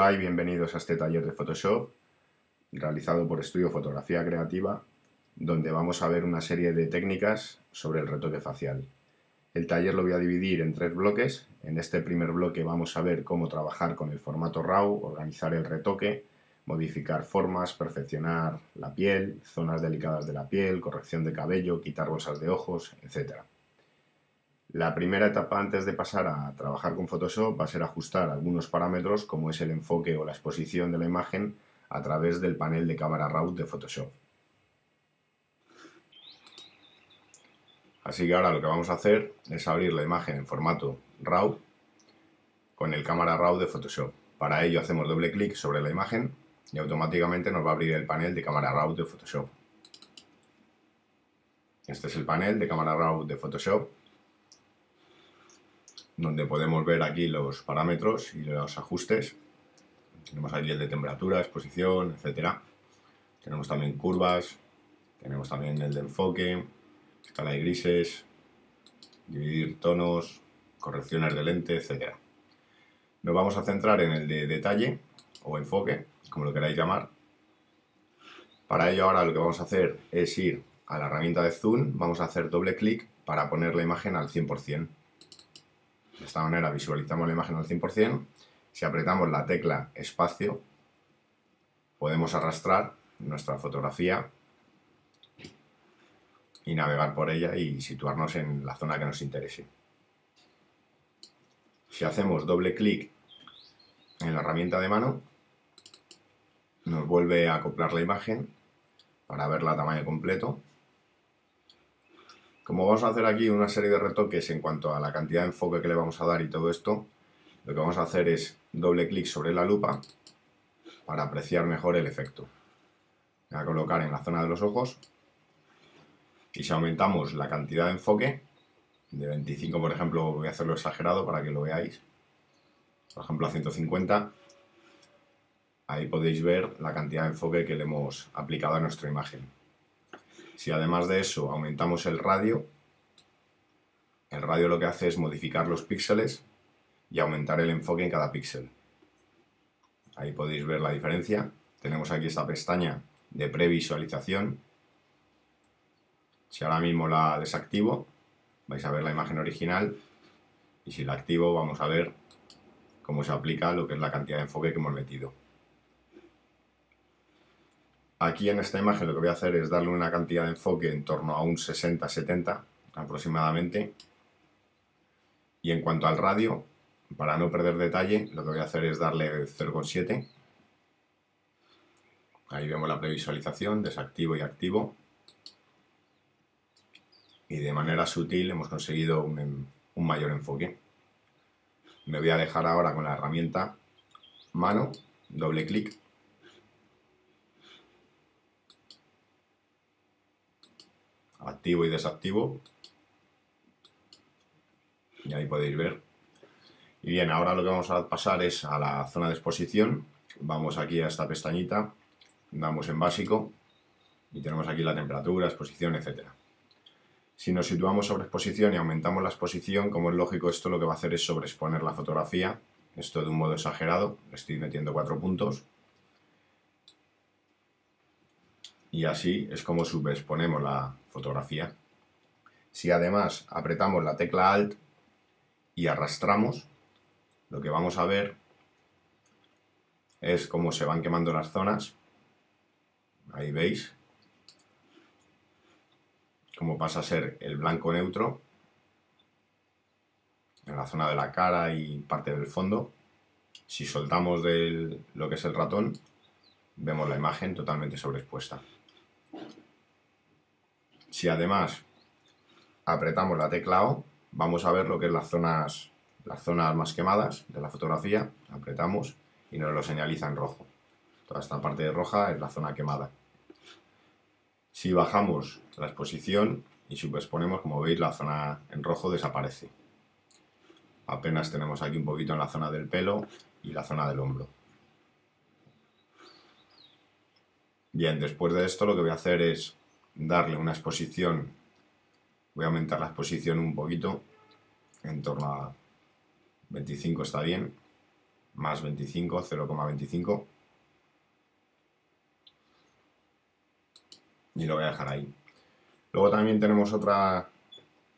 Hola y bienvenidos a este taller de Photoshop realizado por Estudio Fotografía Creativa, donde vamos a ver una serie de técnicas sobre el retoque facial. El taller lo voy a dividir en 3 bloques. En este primer bloque vamos a ver cómo trabajar con el formato RAW, organizar el retoque, modificar formas, perfeccionar la piel, zonas delicadas de la piel, corrección de cabello, quitar bolsas de ojos, etc. La primera etapa antes de pasar a trabajar con Photoshop va a ser ajustar algunos parámetros como es el enfoque o la exposición de la imagen a través del panel de cámara RAW de Photoshop. Así que ahora lo que vamos a hacer es abrir la imagen en formato RAW con el cámara RAW de Photoshop. Para ello hacemos doble clic sobre la imagen y automáticamente nos va a abrir el panel de cámara RAW de Photoshop. Este es el panel de cámara RAW de Photoshop, donde podemos ver aquí los parámetros y los ajustes. Tenemos aquí el de temperatura, exposición, etc. Tenemos también curvas, tenemos también el de enfoque, escala de grises, dividir tonos, correcciones de lente, etc. Nos vamos a centrar en el de detalle o enfoque, como lo queráis llamar. Para ello ahora lo que vamos a hacer es ir a la herramienta de zoom, vamos a hacer doble clic para poner la imagen al 100%. De esta manera visualizamos la imagen al 100%. Si apretamos la tecla espacio, podemos arrastrar nuestra fotografía y navegar por ella y situarnos en la zona que nos interese. Si hacemos doble clic en la herramienta de mano, nos vuelve a acoplar la imagen para verla a tamaño completo. Como vamos a hacer aquí una serie de retoques en cuanto a la cantidad de enfoque que le vamos a dar y todo esto, lo que vamos a hacer es doble clic sobre la lupa para apreciar mejor el efecto. Voy a colocar en la zona de los ojos y si aumentamos la cantidad de enfoque, de 25 por ejemplo, voy a hacerlo exagerado para que lo veáis, por ejemplo a 150, ahí podéis ver la cantidad de enfoque que le hemos aplicado a nuestra imagen. Si además de eso aumentamos el radio lo que hace es modificar los píxeles y aumentar el enfoque en cada píxel. Ahí podéis ver la diferencia. Tenemos aquí esta pestaña de previsualización. Si ahora mismo la desactivo, vais a ver la imagen original y si la activo vamos a ver cómo se aplica lo que es la cantidad de enfoque que hemos metido. Aquí en esta imagen lo que voy a hacer es darle una cantidad de enfoque en torno a un 60-70 aproximadamente. Y en cuanto al radio, para no perder detalle, lo que voy a hacer es darle 0,7. Ahí vemos la previsualización, desactivo y activo. Y de manera sutil hemos conseguido un mayor enfoque. Me voy a dejar ahora con la herramienta mano, doble clic. Activo y desactivo. Y ahí podéis ver. Y bien, ahora lo que vamos a pasar es a la zona de exposición. Vamos aquí a esta pestañita, damos en básico y tenemos aquí la temperatura, exposición, etc. Si nos situamos sobre exposición y aumentamos la exposición, como es lógico, esto lo que va a hacer es sobreexponer la fotografía. Esto de un modo exagerado, le estoy metiendo 4 puntos. Y así es como subexponemos la fotografía. Si además apretamos la tecla Alt y arrastramos, lo que vamos a ver es cómo se van quemando las zonas. Ahí veis cómo pasa a ser el blanco neutro en la zona de la cara y parte del fondo. Si soltamos lo que es el ratón, vemos la imagen totalmente sobreexpuesta. Si además apretamos la tecla O, vamos a ver lo que es las zonas más quemadas de la fotografía. Apretamos y nos lo señaliza en rojo. Toda esta parte roja es la zona quemada. Si bajamos la exposición y subexponemos, como veis, la zona en rojo desaparece. Apenas tenemos aquí un poquito en la zona del pelo y la zona del hombro. Bien, después de esto lo que voy a hacer es darle una exposición. Voy a aumentar la exposición un poquito, en torno a 25 está bien. más 25, 0,25. Y lo voy a dejar ahí. Luego también tenemos otra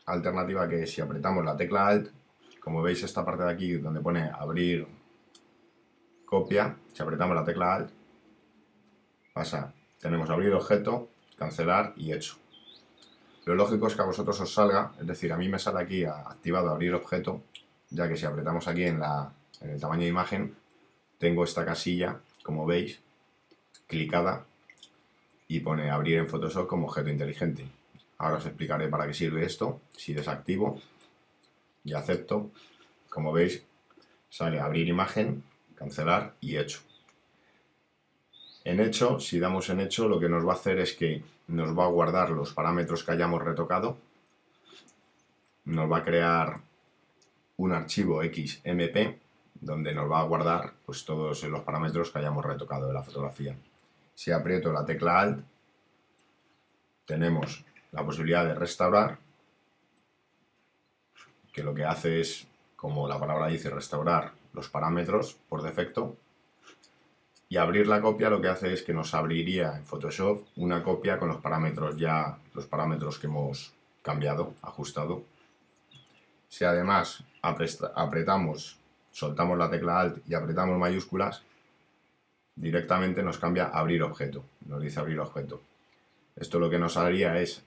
alternativa, que si apretamos la tecla Alt, como veis esta parte de aquí donde pone abrir copia, si apretamos la tecla Alt, tenemos abrir objeto, cancelar y hecho. Lo lógico es que a vosotros os salga, es decir, a mí me sale aquí activado abrir objeto, ya que si apretamos aquí en el tamaño de imagen, tengo esta casilla, como veis, clicada y pone abrir en Photoshop como objeto inteligente. Ahora os explicaré para qué sirve esto. Si desactivo y acepto, como veis, sale abrir imagen, cancelar y hecho. En hecho, si damos en hecho, lo que nos va a hacer es que nos va a guardar los parámetros que hayamos retocado, nos va a crear un archivo XMP donde nos va a guardar pues todos los parámetros que hayamos retocado de la fotografía. Si aprieto la tecla Alt, tenemos la posibilidad de restaurar, que lo que hace es, como la palabra dice, restaurar los parámetros por defecto. Y abrir la copia lo que hace es que nos abriría en Photoshop una copia con los parámetros que hemos cambiado, ajustado. Si además soltamos la tecla Alt y apretamos mayúsculas, directamente nos cambia a abrir objeto, nos dice abrir objeto. Esto lo que nos haría es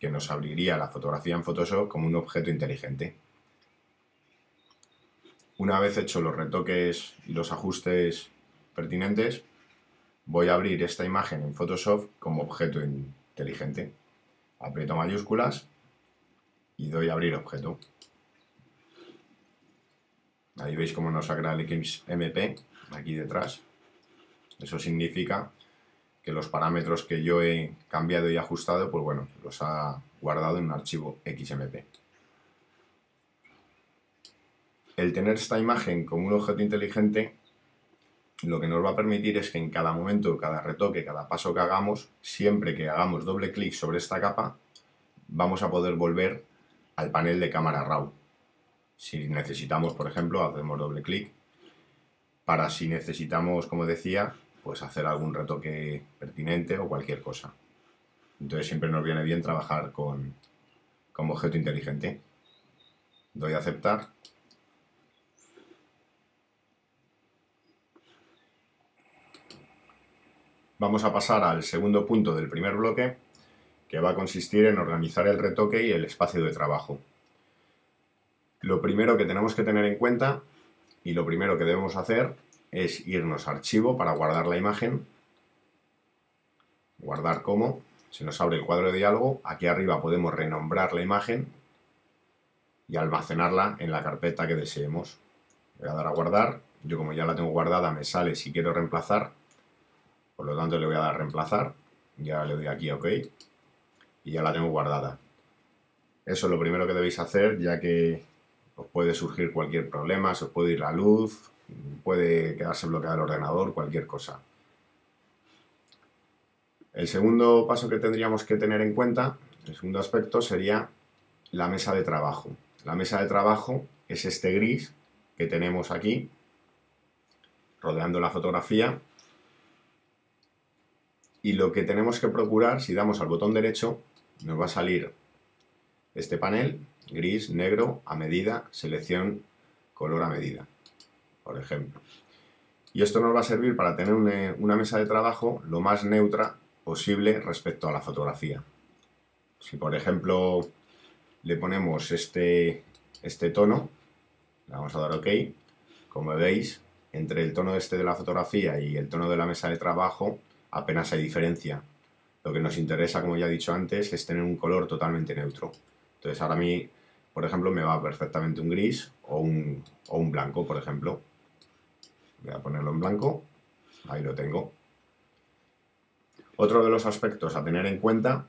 que nos abriría la fotografía en Photoshop como un objeto inteligente. Una vez hecho los retoques y los ajustes pertinentes, voy a abrir esta imagen en Photoshop como objeto inteligente. Aprieto mayúsculas y doy a abrir objeto. Ahí veis cómo nos saca el XMP aquí detrás. Eso significa que los parámetros que yo he cambiado y ajustado, pues bueno, los ha guardado en un archivo XMP. El tener esta imagen como un objeto inteligente lo que nos va a permitir es que en cada momento, cada retoque, cada paso que hagamos, siempre que hagamos doble clic sobre esta capa, vamos a poder volver al panel de cámara RAW. Si necesitamos, por ejemplo, hacemos doble clic. Para si necesitamos, como decía, pues hacer algún retoque pertinente o cualquier cosa. Entonces siempre nos viene bien trabajar como objeto inteligente. Doy a aceptar. Vamos a pasar al segundo punto del primer bloque, que va a consistir en organizar el retoque y el espacio de trabajo. Lo primero que tenemos que tener en cuenta y lo primero que debemos hacer es irnos a archivo para guardar la imagen, guardar como, se nos abre el cuadro de diálogo, aquí arriba podemos renombrar la imagen y almacenarla en la carpeta que deseemos. Voy a dar a guardar, yo como ya la tengo guardada me sale si quiero reemplazar, por lo tanto le voy a dar a reemplazar, ya le doy aquí a OK y ya la tengo guardada. Eso es lo primero que debéis hacer, ya que os puede surgir cualquier problema, se os puede ir la luz, puede quedarse bloqueado el ordenador, cualquier cosa. El segundo paso que tendríamos que tener en cuenta, el segundo aspecto, sería la mesa de trabajo. La mesa de trabajo es este gris que tenemos aquí, rodeando la fotografía. Y lo que tenemos que procurar, si damos al botón derecho, nos va a salir este panel, gris, negro, a medida, selección, color a medida, por ejemplo. Y esto nos va a servir para tener una mesa de trabajo lo más neutra posible respecto a la fotografía. Si por ejemplo le ponemos este tono, le vamos a dar OK, como veis, entre el tono de la fotografía y el tono de la mesa de trabajo apenas hay diferencia. Lo que nos interesa, como ya he dicho antes, es tener un color totalmente neutro. Entonces ahora a mí, por ejemplo, me va perfectamente un gris o un blanco, por ejemplo. Voy a ponerlo en blanco, ahí lo tengo. Otro de los aspectos a tener en cuenta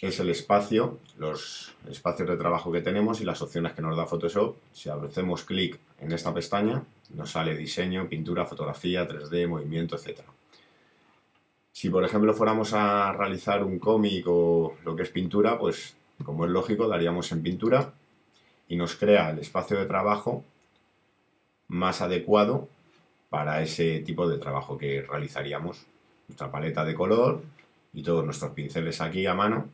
es el espacio, los espacios de trabajo que tenemos y las opciones que nos da Photoshop. Si hacemos clic en esta pestaña, nos sale diseño, pintura, fotografía, 3D, movimiento, etc. Si por ejemplo fuéramos a realizar un cómic o lo que es pintura, pues como es lógico daríamos en pintura y nos crea el espacio de trabajo más adecuado para ese tipo de trabajo que realizaríamos. Nuestra paleta de color y todos nuestros pinceles aquí a mano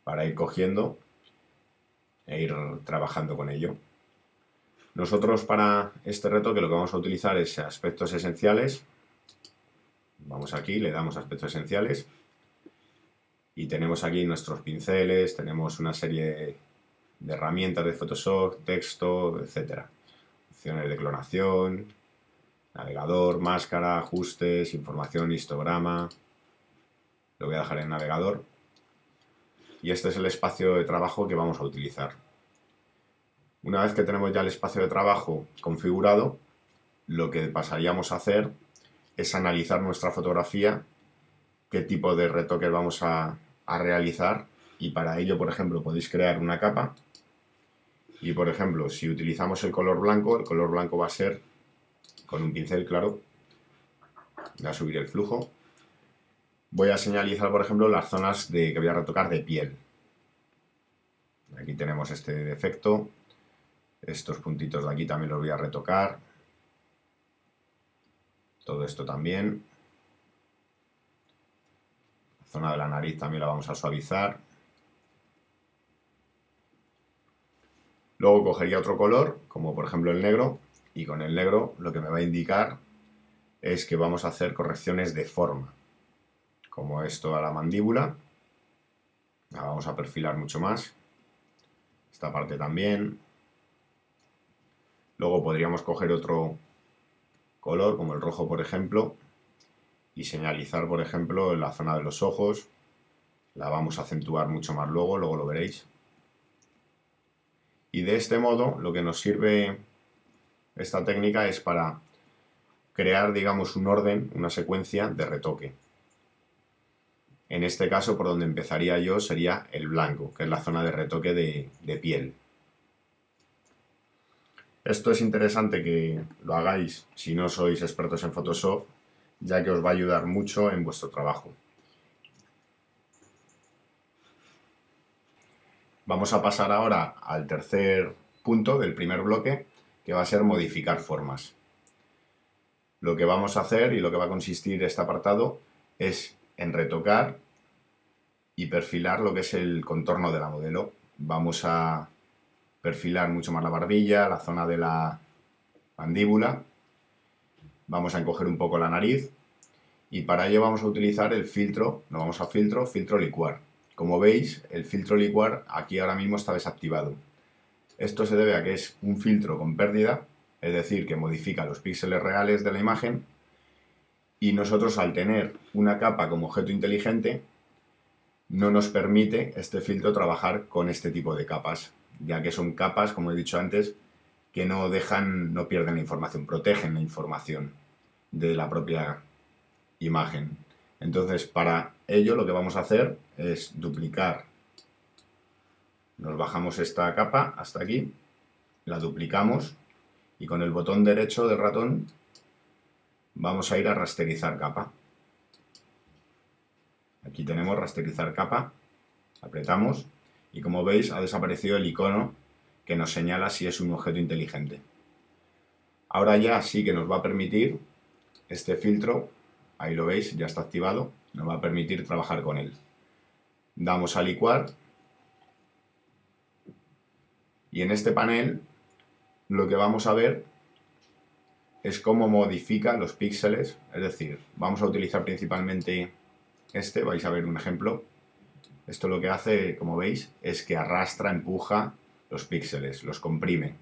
para ir cogiendo e ir trabajando con ello. Nosotros para este retoque lo que vamos a utilizar es aspectos esenciales. Vamos aquí, le damos aspectos esenciales y tenemos aquí nuestros pinceles, tenemos una serie de herramientas de Photoshop, texto, etcétera. Opciones de clonación, navegador, máscara, ajustes, información, histograma. Lo voy a dejar en navegador. Y este es el espacio de trabajo que vamos a utilizar. Una vez que tenemos ya el espacio de trabajo configurado, lo que pasaríamos a hacer es analizar nuestra fotografía, qué tipo de retoques vamos a realizar, y para ello, por ejemplo, podéis crear una capa y, por ejemplo, si utilizamos el color blanco va a ser con un pincel, claro. Voy a subir el flujo. Voy a señalizar, por ejemplo, las zonas que voy a retocar de piel. Aquí tenemos este defecto. Estos puntitos de aquí también los voy a retocar. Todo esto también. La zona de la nariz también la vamos a suavizar. Luego cogería otro color, como por ejemplo el negro, y con el negro lo que me va a indicar es que vamos a hacer correcciones de forma, como esto a la mandíbula. La vamos a perfilar mucho más. Esta parte también. Luego podríamos coger otro color, como el rojo, por ejemplo, y señalizar, por ejemplo, en la zona de los ojos. La vamos a acentuar mucho más luego lo veréis. Y de este modo, lo que nos sirve esta técnica es para crear, digamos, un orden, una secuencia de retoque. En este caso, por donde empezaría yo sería el blanco, que es la zona de retoque de piel. Esto es interesante que lo hagáis si no sois expertos en Photoshop, ya que os va a ayudar mucho en vuestro trabajo. Vamos a pasar ahora al tercer punto del primer bloque, que va a ser modificar formas. Lo que vamos a hacer y lo que va a consistir este apartado es en retocar y perfilar lo que es el contorno de la modelo. Vamos a perfilar mucho más la barbilla, la zona de la mandíbula. Vamos a encoger un poco la nariz y para ello vamos a utilizar el filtro, no vamos a filtro licuar. Como veis, el filtro licuar aquí ahora mismo está desactivado. Esto se debe a que es un filtro con pérdida, es decir, que modifica los píxeles reales de la imagen, y nosotros, al tener una capa como objeto inteligente, no nos permite este filtro trabajar con este tipo de capas, ya que son capas, como he dicho antes, que no pierden la información, protegen la información de la propia imagen. Entonces, para ello lo que vamos a hacer es duplicar. Nos bajamos esta capa hasta aquí, la duplicamos y con el botón derecho del ratón vamos a ir a rasterizar capa. Aquí tenemos rasterizar capa, apretamos y como veis ha desaparecido el icono que nos señala si es un objeto inteligente. Ahora ya sí que nos va a permitir este filtro, ahí lo veis, ya está activado, nos va a permitir trabajar con él. Damos a licuar y en este panel lo que vamos a ver es cómo modifica los píxeles, es decir, vamos a utilizar principalmente este, vais a ver un ejemplo. Esto lo que hace, como veis, es que arrastra, empuja los píxeles, los comprime.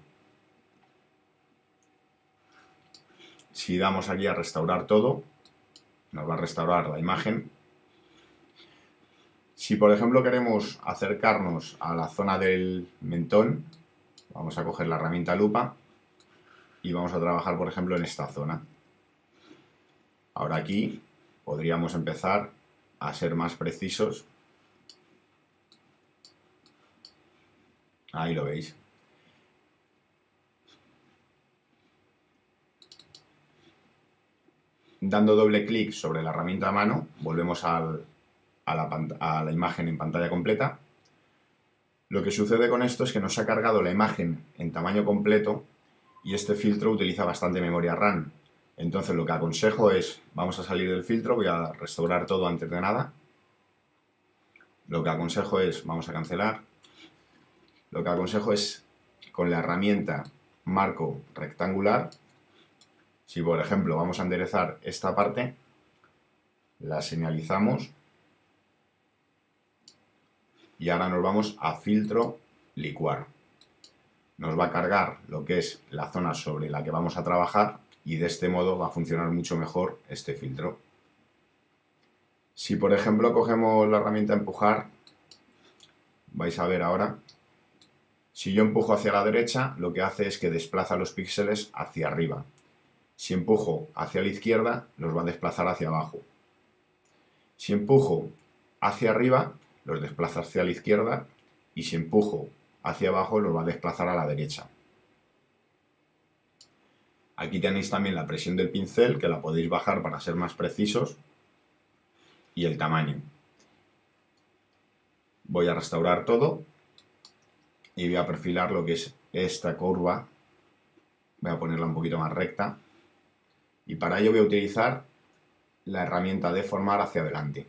Si damos aquí a restaurar todo, nos va a restaurar la imagen. Si por ejemplo queremos acercarnos a la zona del mentón, vamos a coger la herramienta lupa y vamos a trabajar por ejemplo en esta zona. Ahora aquí podríamos empezar a ser más precisos. Ahí lo veis. Dando doble clic sobre la herramienta a mano, volvemos a la imagen en pantalla completa. Lo que sucede con esto es que nos ha cargado la imagen en tamaño completo y este filtro utiliza bastante memoria RAM. Entonces lo que aconsejo es, vamos a salir del filtro, voy a restaurar todo antes de nada. Lo que aconsejo es, vamos a cancelar, lo que aconsejo es con la herramienta marco rectangular, si por ejemplo vamos a enderezar esta parte, la señalizamos y ahora nos vamos a filtro licuar. Nos va a cargar lo que es la zona sobre la que vamos a trabajar y de este modo va a funcionar mucho mejor este filtro. Si por ejemplo cogemos la herramienta empujar, vais a ver ahora, si yo empujo hacia la derecha, lo que hace es que desplaza los píxeles hacia arriba. Si empujo hacia la izquierda, los va a desplazar hacia abajo. Si empujo hacia arriba, los desplaza hacia la izquierda, y si empujo hacia abajo, los va a desplazar a la derecha. Aquí tenéis también la presión del pincel, que la podéis bajar para ser más precisos, y el tamaño. Voy a restaurar todo y voy a perfilar lo que es esta curva. Voy a ponerla un poquito más recta y para ello voy a utilizar la herramienta deformar hacia adelante.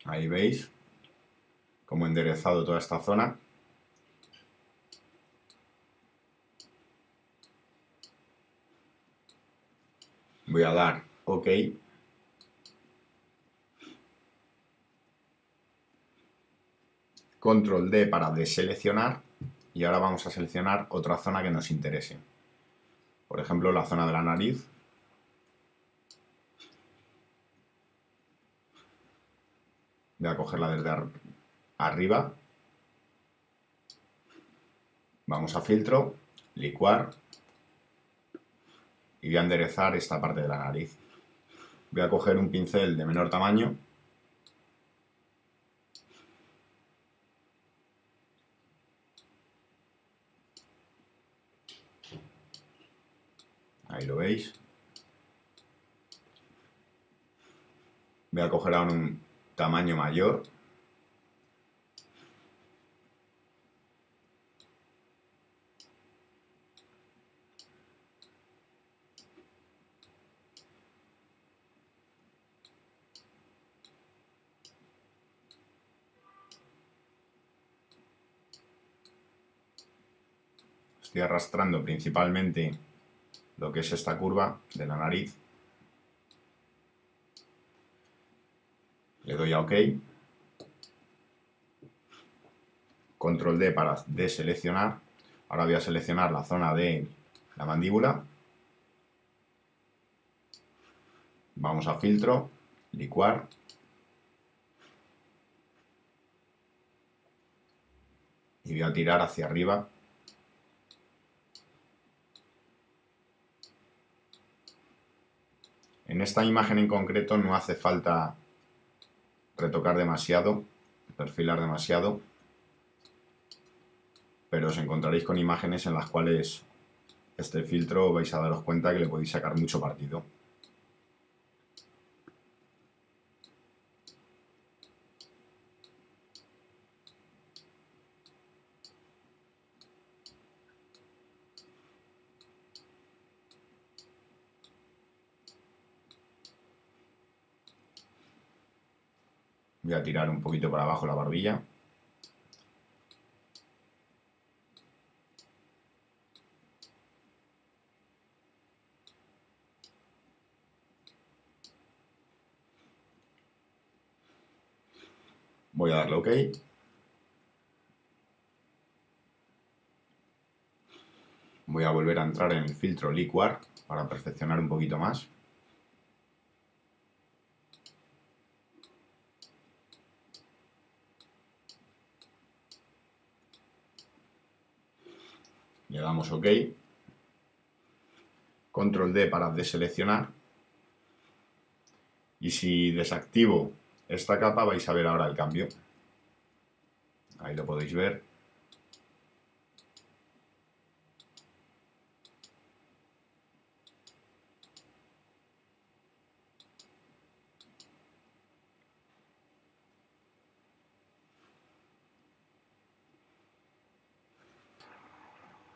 Ahí veis cómo he enderezado toda esta zona. Voy a dar OK. Control D para deseleccionar y ahora vamos a seleccionar otra zona que nos interese. Por ejemplo, la zona de la nariz. Voy a cogerla desde arriba. Vamos a filtro, licuar y voy a enderezar esta parte de la nariz. Voy a coger un pincel de menor tamaño ahí lo veis. Voy a coger ahora un tamaño mayor. Estoy arrastrando principalmente lo que es esta curva de la nariz. Le doy a OK. Control D para deseleccionar. Ahora voy a seleccionar la zona de la mandíbula. Vamos a filtro, licuar. Y voy a tirar hacia arriba. En esta imagen en concreto no hace falta retocar demasiado, perfilar demasiado, pero os encontraréis con imágenes en las cuales este filtro vais a daros cuenta que le podéis sacar mucho partido. Voy a tirar un poquito para abajo la barbilla. Voy a darle OK. Voy a volver a entrar en el filtro licuar para perfeccionar un poquito más. Le damos OK. Control D para deseleccionar. Y si desactivo esta capa vais a ver ahora el cambio. Ahí lo podéis ver.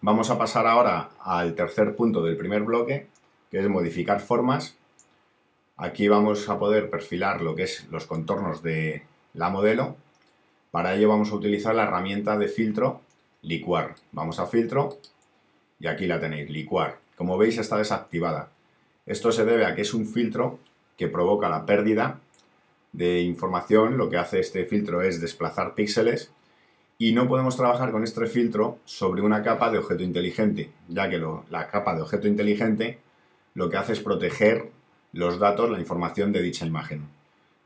Vamos a pasar ahora al tercer punto del primer bloque, que es modificar formas. Aquí vamos a poder perfilar lo que es los contornos de la modelo. Para ello vamos a utilizar la herramienta de filtro licuar. Vamos a filtro y aquí la tenéis, licuar. Como veis está desactivada. Esto se debe a que es un filtro que provoca la pérdida de información. Lo que hace este filtro es desplazar píxeles y no podemos trabajar con este filtro sobre una capa de objeto inteligente, ya que la capa de objeto inteligente lo que hace es proteger los datos, la información de dicha imagen.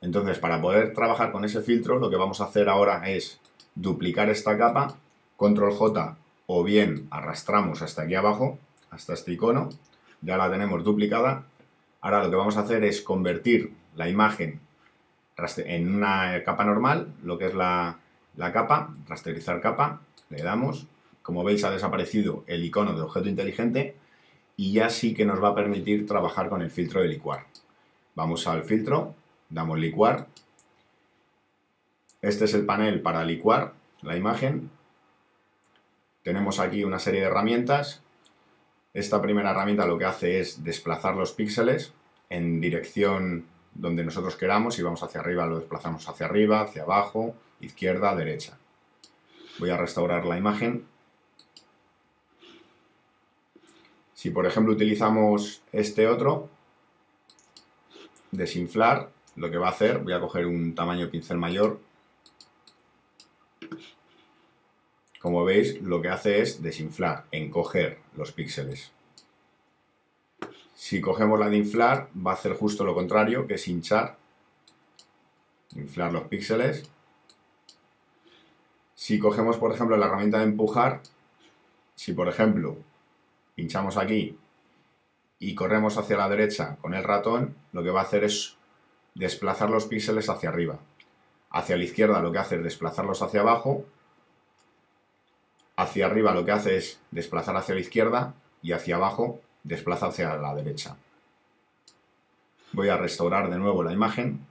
Entonces, para poder trabajar con ese filtro, lo que vamos a hacer ahora es duplicar esta capa, control J, o bien arrastramos hasta aquí abajo, hasta este icono, ya la tenemos duplicada. Ahora lo que vamos a hacer es convertir la imagen en una capa normal, lo que es la capa, rasterizar capa, le damos, como veis ha desaparecido el icono de objeto inteligente y ya sí que nos va a permitir trabajar con el filtro de licuar. Vamos al filtro, damos licuar, este es el panel para licuar la imagen, tenemos aquí una serie de herramientas. Esta primera herramienta lo que hace es desplazar los píxeles en dirección donde nosotros queramos. Si vamos hacia arriba lo desplazamos hacia arriba, hacia abajo, izquierda, derecha. Voy a restaurar la imagen. Si por ejemplo utilizamos este otro, desinflar, lo que va a hacer, voy a coger un tamaño pincel mayor. Como veis, lo que hace es desinflar, encoger los píxeles. Si cogemos la de inflar, va a hacer justo lo contrario, que es hinchar, inflar los píxeles. Si cogemos, por ejemplo, la herramienta de empujar, si por ejemplo pinchamos aquí y corremos hacia la derecha con el ratón, lo que va a hacer es desplazar los píxeles hacia arriba. Hacia la izquierda lo que hace es desplazarlos hacia abajo. Hacia arriba lo que hace es desplazar hacia la izquierda y hacia abajo desplaza hacia la derecha. Voy a restaurar de nuevo la imagen.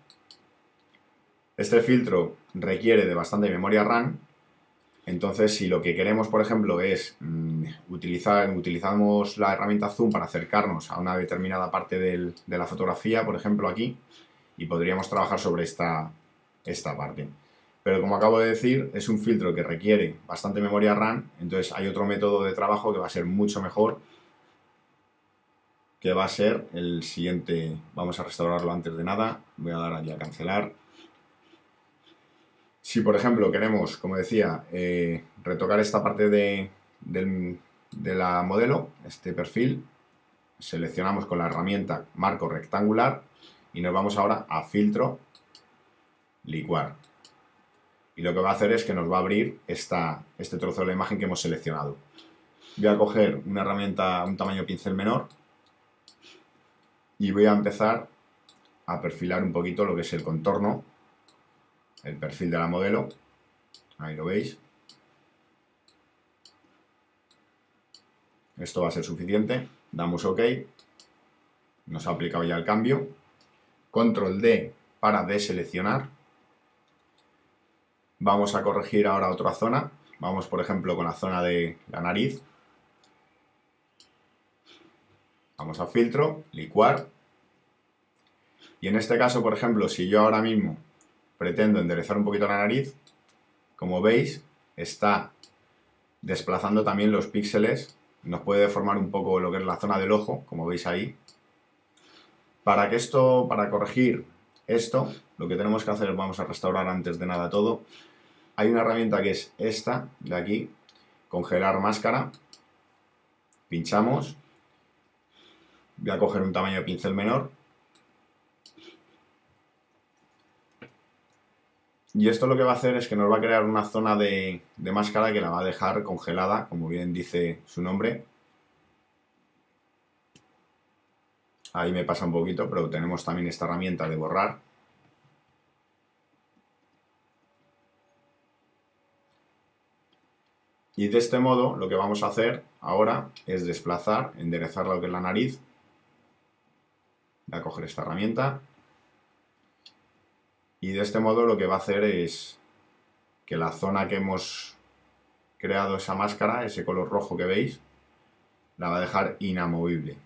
Este filtro requiere de bastante memoria RAM, entonces si lo que queremos, por ejemplo, es utilizamos la herramienta zoom para acercarnos a una determinada parte de la fotografía, por ejemplo aquí, y podríamos trabajar sobre esta parte. Pero como acabo de decir, es un filtro que requiere bastante memoria RAM, entonces hay otro método de trabajo que va a ser mucho mejor, que va a ser el siguiente. Vamos a restaurarlo antes de nada, voy a dar aquí a cancelar. Si por ejemplo queremos, como decía, retocar esta parte de la modelo, este perfil, seleccionamos con la herramienta marco rectangular y nos vamos ahora a filtro, licuar. Y lo que va a hacer es que nos va a abrir este trozo de la imagen que hemos seleccionado. Voy a coger una herramienta, un tamaño pincel menor, y voy a empezar a perfilar un poquito lo que es el contorno, el perfil de la modelo. Ahí lo veis. Esto va a ser suficiente. Damos OK. Nos ha aplicado ya el cambio. Control D para deseleccionar. Vamos a corregir ahora otra zona. Vamos, por ejemplo, con la zona de la nariz. Vamos a filtro, licuar. Y en este caso, por ejemplo, si yo ahora mismo pretendo enderezar un poquito la nariz, como veis, está desplazando también los píxeles. Nos puede deformar un poco lo que es la zona del ojo, como veis ahí. Para corregir esto, lo que tenemos que hacer, vamos a restaurar antes de nada todo. Hay una herramienta que es esta, de aquí, congelar máscara. Pinchamos. Voy a coger un tamaño de pincel menor. Y esto lo que va a hacer es que nos va a crear una zona de máscara que la va a dejar congelada, como bien dice su nombre. Ahí me pasa un poquito, pero tenemos también esta herramienta de borrar. Y de este modo lo que vamos a hacer ahora es desplazar, enderezar lo que es la nariz. Voy a coger esta herramienta. Y de este modo lo que va a hacer es que la zona que hemos creado esa máscara, ese color rojo que veis, la va a dejar inamovible.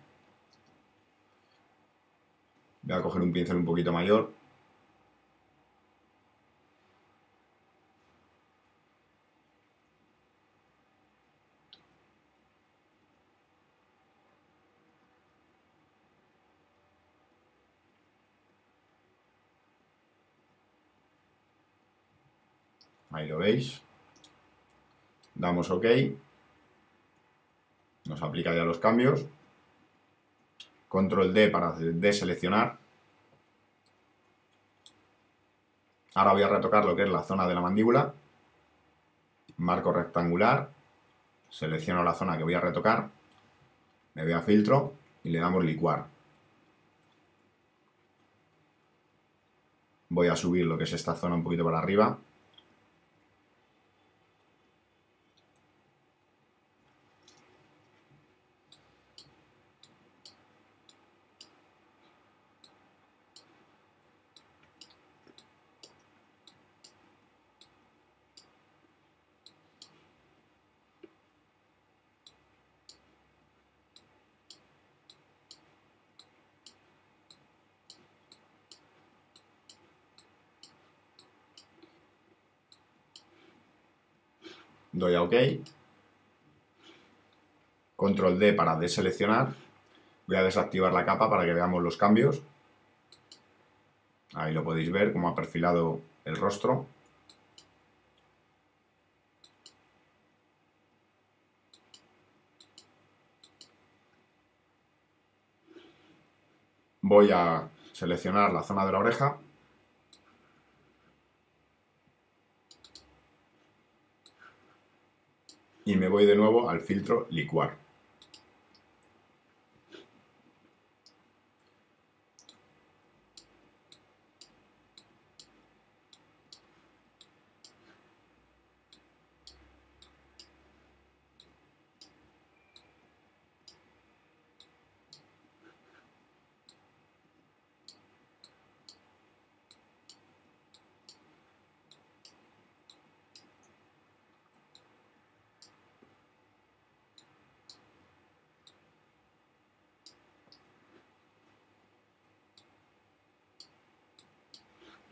Voy a coger un pincel un poquito mayor. Ahí lo veis. Damos OK. Nos aplica ya los cambios. Control D para deseleccionar. Ahora voy a retocar lo que es la zona de la mandíbula. Marco rectangular. Selecciono la zona que voy a retocar. Me voy a filtro y le damos licuar. Voy a subir lo que es esta zona un poquito para arriba. Doy a OK. Control D para deseleccionar. Voy a desactivar la capa para que veamos los cambios. Ahí lo podéis ver, cómo ha perfilado el rostro. Voy a seleccionar la zona de la oreja. Y me voy de nuevo al filtro licuar.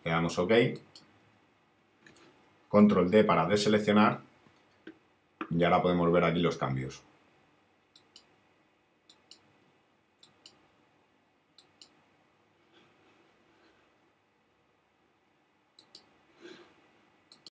Le damos OK. Control D para deseleccionar. Y ahora podemos ver aquí los cambios.